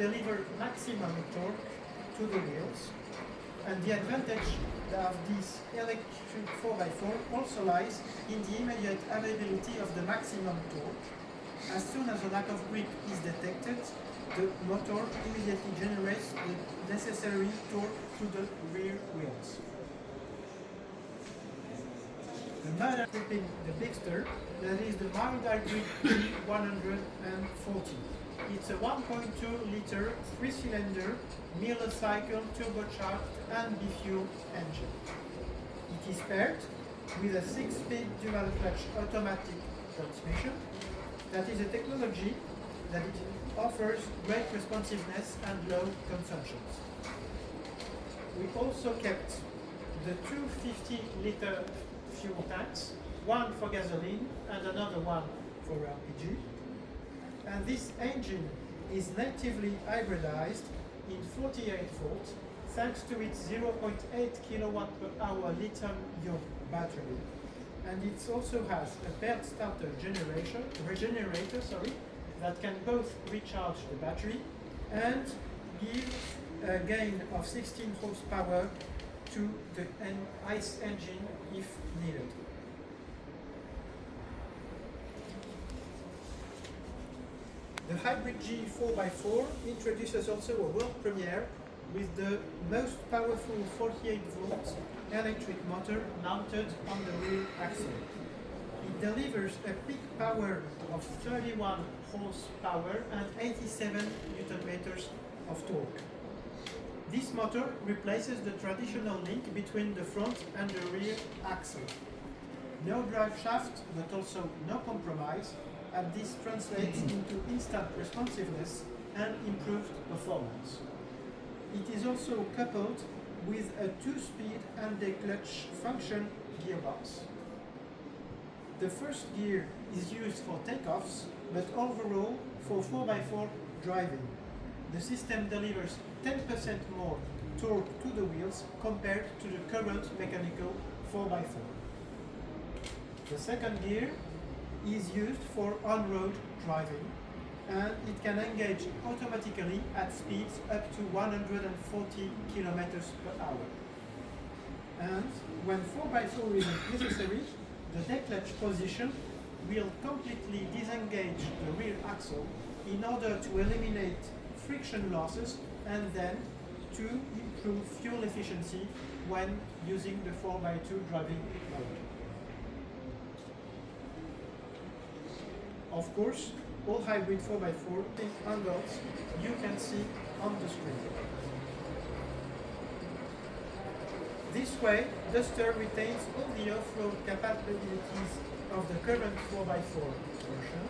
deliver maximum torque to the wheels. And the advantage of this electric 4x4 also lies in the immediate availability of the maximum torque. As soon as a lack of grip is detected, the motor immediately generates the necessary torque to the rear wheels. The model equipping the Bigster, that is the mild hybrid G140. It's a 1.2-liter 3-cylinder Miller cycle turbocharged and bi-fuel engine. It is paired with a 6-speed dual-clutch automatic transmission. That is a technology that it offers great responsiveness and low consumptions. We also kept the two 50-liter fuel tanks, one for gasoline and another one for LPG. And this engine is natively hybridized in 48 volts thanks to its 0.8 kilowatt per hour lithium-ion battery. And it also has a paired starter regenerator that can both recharge the battery and give a gain of 16 horsepower to the ICE engine if needed. The Hybrid G 4x4 introduces also a world premiere with the most powerful 48-volt electric motor mounted on the rear axle. It delivers a peak power of 31 horsepower and 87 Nm of torque. This motor replaces the traditional link between the front and the rear axle. No drive shaft, but also no compromise, and this translates into instant responsiveness and improved performance. It is also coupled with a 2-speed anti-clutch function gearbox. The first gear is used for takeoffs, but overall for 4x4 driving. The system delivers 10% more torque to the wheels compared to the current mechanical 4x4. The second gear is used for on-road driving, and it can engage automatically at speeds up to 140 km per hour. And when 4x4 is necessary, the declutch position will completely disengage the rear axle in order to eliminate friction losses and then to improve fuel efficiency when using the 4x2 driving mode. Of course, all hybrid 4x4 angles you can see on the screen. This way, Duster retains all the off-road capabilities of the current 4x4 version,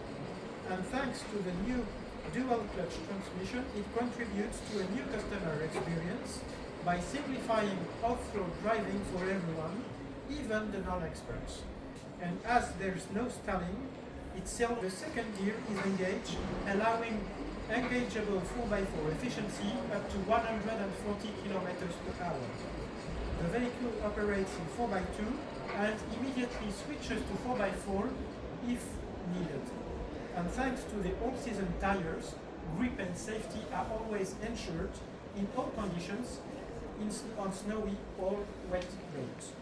and thanks to the new dual-clutch transmission, it contributes to a new customer experience by simplifying off-road driving for everyone, even the non-experts. And as there's no stalling, itself the second gear is engaged, allowing engageable 4x4 efficiency up to 140 km per hour. The vehicle operates in 4x2 and immediately switches to 4x4 if needed. And thanks to the all-season tires, grip and safety are always ensured in all conditions on snowy or wet roads.